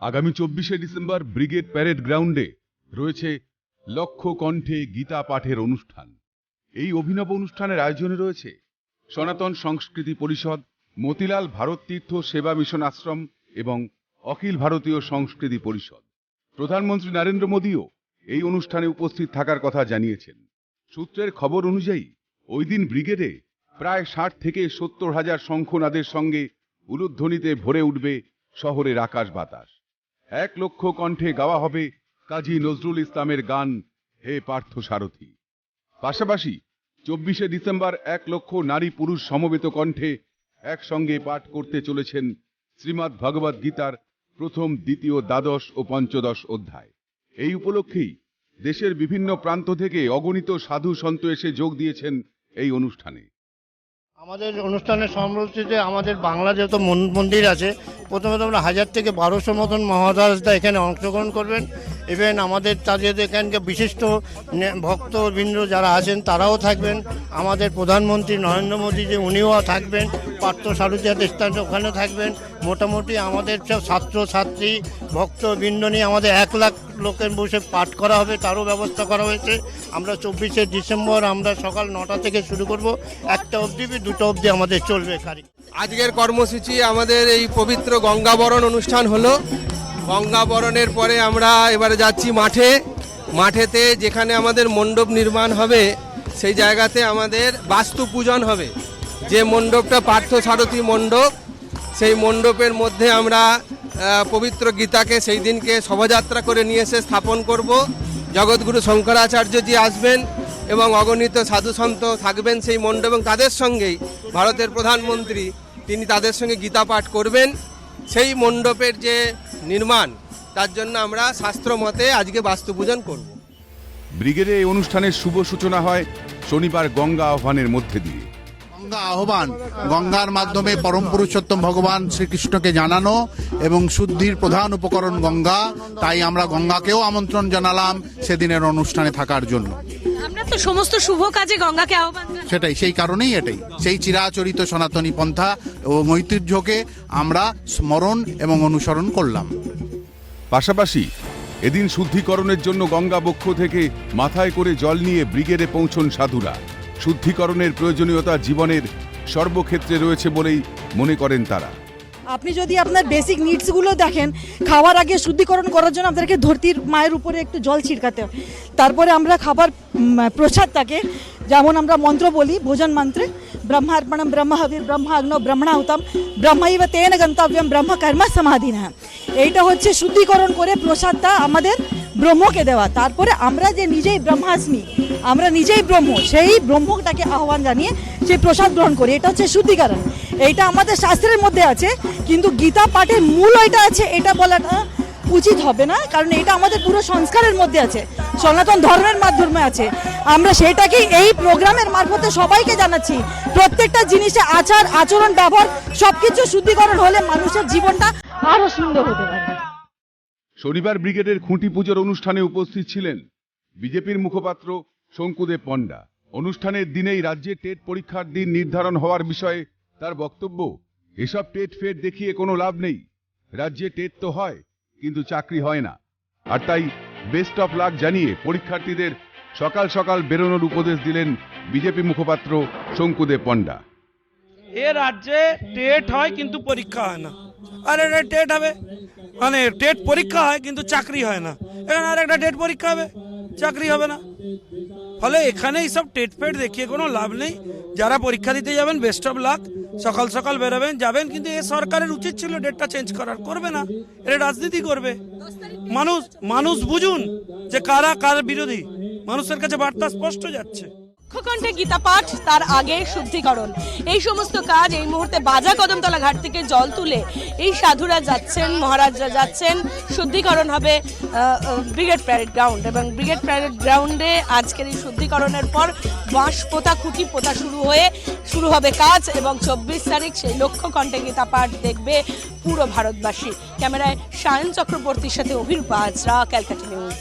আগামী 24শে December brigade parade গ্রাউন্ডে রয়েছে লক্ষ কণ্ঠে গীতা পাঠের অনুষ্ঠান। এই অভিনব অনুষ্ঠানের আয়োজনে রয়েছে সনাতন সংস্কৃতি পরিষদ, মতিলাল ভারত তীর্থ সেবা মিশন আশ্রম এবং অখিল ভারতীয় সংস্কৃতি পরিষদ। প্রধানমন্ত্রী নরেন্দ্র মোদীও এই অনুষ্ঠানে উপস্থিত থাকার কথা জানিয়েছেন। সূত্রের খবর অনুযায়ী ওই দিন ব্রিগেডে প্রায় 60 থেকে 70 হাজার শঙ্খনাদের সঙ্গে উলুধ্বনিতে ভরে উঠবে শহরের আকাশ বাতাস। 1 লক্ষ কণ্ঠে গাওয়া হবে কাজী নজরুল ইসলামের গান হে পার্থ সারথী। পাশাপাশি 24শে ডিসেম্বর 1 লক্ষ নারী পুরুষ সমবেত কণ্ঠে একসঙ্গে পাঠ করতে চলেছেন শ্রীমদ্ ভগবদ গীতার প্রথম, দ্বিতীয়, দ্বাদশ ও পঞ্চদশ অধ্যায়। এই উপলক্ষেই দেশের বিভিন্ন প্রান্ত থেকে অগণিত সাধু সন্ত এসে যোগ দিয়েছেন এই অনুষ্ঠানে। আমাদের অনুষ্ঠানের সমাপ্তিতে আমাদের বাংলা যত মন্দির আছে, প্রথমে আমরা 1000 থেকে 1200 মতন মহারাজরা এখানে অংশগ্রহণ করবেন। ইভেন আমাদের তাদের এখানকার বিশিষ্ট ভক্তবৃন্দ যারা আছেন তারাও থাকবেন। আমাদের প্রধানমন্ত্রী নরেন্দ্র মোদী যে উনিও থাকবেন, পার্থ সারথী স্থান ওখানে থাকবেন। মোটামুটি আমাদের সব ছাত্রছাত্রী ভক্তবৃন্দ নিয়ে আমাদের 1 লাখ লোকের বসে পাঠ করা হবে, তারও ব্যবস্থা করা হয়েছে। আমরা 24শে ডিসেম্বর আমরা সকাল 9টা থেকে শুরু করব, 1টা অবধি 2টা অবধি আমাদের চলবে। আজকের কর্মসূচি আমাদের এই পবিত্র গঙ্গাবরণ অনুষ্ঠান হলো। গঙ্গাবরণের পরে আমরা এবারে যাচ্ছি মাঠেতে যেখানে আমাদের মণ্ডপ নির্মাণ হবে, সেই জায়গাতে আমাদের বাস্তু পূজন হবে। যে মণ্ডপটা পার্থ সারথী মণ্ডপ, সেই মণ্ডপের মধ্যে আমরা পবিত্র গীতাকে সেই দিনকে শোভাযাত্রা করে নিয়ে এসে স্থাপন করব। জগৎগুরু শঙ্করাচার্যজি আসবেন এবং অগণিত সাধু সন্ত থাকবেন সেই মণ্ডপ, এবং তাদের সঙ্গেই ভারতের প্রধানমন্ত্রী তিনি তাদের সঙ্গে গীতা পাঠ করবেন। সেই মণ্ডপের যে নির্মাণ, তার জন্য আমরা শাস্ত্র মতে আজকে বাস্তু পূজন করব। ব্রিগেডে এই অনুষ্ঠানের শুভ সূচনা হয় শনিবার গঙ্গা আহ্বানের মধ্যে দিয়ে। গঙ্গা আহ্বান, গঙ্গার মাধ্যমে পরম পুরুষোত্তম ভগবান শ্রীকৃষ্ণকে জানানো এবং শুদ্ধির প্রধান উপকরণ গঙ্গা। তাই আমরা গঙ্গাকেও আমন্ত্রণ জানালাম সেদিনের অনুষ্ঠানে থাকার জন্য। আমরা তো সমস্ত শুভ কাজে গঙ্গাকে আহ্বান জানাই। সেটাই, সেই কারণেই এটাই, সেই চিরাচরিত সনাতনী পন্থা ও ঐতিহ্যকে আমরা স্মরণ এবং অনুসরণ করলাম। পাশাপাশি এদিন শুদ্ধিকরণের জন্য গঙ্গা বক্ষ থেকে মাথায় করে জল নিয়ে ব্রিগেডে পৌঁছন সাধুরা। শুদ্ধিকরণের প্রয়োজনীয়তা জীবনের সর্বক্ষেত্রে রয়েছে বলেই মনে করেন তারা। আপনি যদি আপনার বেসিক নিডসগুলো দেখেন, খাওয়ার আগে শুদ্ধিকরণ করার জন্য আপনাদেরকে ধরতির মায়ের উপরে একটু জল ছিটকাতে হয়। তারপরে আমরা খাবার প্রসাদটাকে, যেমন আমরা মন্ত্র বলি ভোজন মন্ত্রে, ব্রহ্মার্পণম ব্রহ্মহবির ব্রহ্মাগ্নো ব্রহ্মণাহুতম ব্রহ্মৈব তেন গন্তব্যম ব্রহ্ম কর্ম সমাধিনঃ। এইটা হচ্ছে শুদ্ধিকরণ করে প্রসাদটা আমাদের ব্রহ্মকে দেওয়া। তারপরে আমরা যে নিজেই ব্রহ্মাস্মি, আমরা নিজেই ব্রহ্ম, সেই ব্রহ্মটাকে আহ্বান জানিয়ে সেই প্রসাদ গ্রহণ করি। এটা হচ্ছে শুদ্ধিকরণ। এইটা আমাদের শাস্ত্রের মধ্যে আছে, কিন্তু গীতা পাঠের মূল এটা আছে, এটা বলাটা উচিত হবে না, কারণ এটা আমাদের পুরো সংস্কারের মধ্যে আছে, সনাতন ধর্মের মাধ্যমে আছে। আমরা সেটাকেই এই প্রোগ্রামের মারফতে সবাইকে জানাচ্ছি। প্রত্যেকটা জিনিসে আচার আচরণ ব্যবহার সবকিছু শুদ্ধিকরণ হলে মানুষের জীবনটা আরো সুন্দর হতে পারে। শনিবার ব্রিগেডের খুঁটি পুজোর অনুষ্ঠানে উপস্থিত ছিলেন বিজেপির মুখপাত্র শঙ্কুদেব পণ্ডা। অনুষ্ঠানের দিনেই রাজ্যে টেট পরীক্ষার দিন নির্ধারণ হওয়ার বিষয়ে তার বক্তব্য, এসব টেট ফেট দেখিয়ে কোনো লাভ নেই। রাজ্যে টেট তো হয়, কিন্তু চাকরি হয় না। আর তাই বেস্ট অফ লাক জানিয়ে পরীক্ষার্থীদের সকাল সকাল বেরোনোর উপদেশ দিলেন বিজেপি মুখপাত্র শঙ্কুদেব পণ্ডা। এ রাজ্যে টেট হয় কিন্তু পরীক্ষা হয় না, আর এটা টেট হবে মানে টেট পরীক্ষা হয় কিন্তু চাকরি হয় না। এখানে আর একটা টেট পরীক্ষা হবে, চাকরি হবে না। ফলে এখানে এইসব টেট ফেট দেখিয়ে কোনো লাভ নেই। যারা পরীক্ষা দিতে যাবেন বেস্ট অফ লাক, সকাল সকাল বেরোবেন যাবেন, কিন্তু এ সরকারের উচিত ছিল ডেটটা চেঞ্জ করার, করবে না, এটা রাজনীতি করবে। মানুষ বুঝুন যে কারা কার বিরোধী, মানুষের কাছে বার্তা স্পষ্ট যাচ্ছে। কণ্ঠে গীতা পাঠ, তার আগে শুদ্ধিকরণ, এই সমস্ত কাজ এই মুহূর্তে বাজা কদমতলা ঘাট থেকে জল তুলে এই সাধুরা যাচ্ছেন, মহারাজরা যাচ্ছেন। শুদ্ধিকরণ হবে ব্রিগেড প্যারেড গ্রাউন্ড, এবং ব্রিগেড প্যারেড গ্রাউন্ডে আজকের এই শুদ্ধিকরণের পর বাঁশ পোতা, খুঁটি পোতা শুরু হবে কাজ, এবং 24 তারিখ সেই লক্ষ কণ্ঠে গীতা পাঠ দেখবে পুরো ভারতবাসী। ক্যামেরায় সায়ন চক্রবর্তীর সাথে অভিরূপা হাজরা, ক্যালকাটা নিউজ।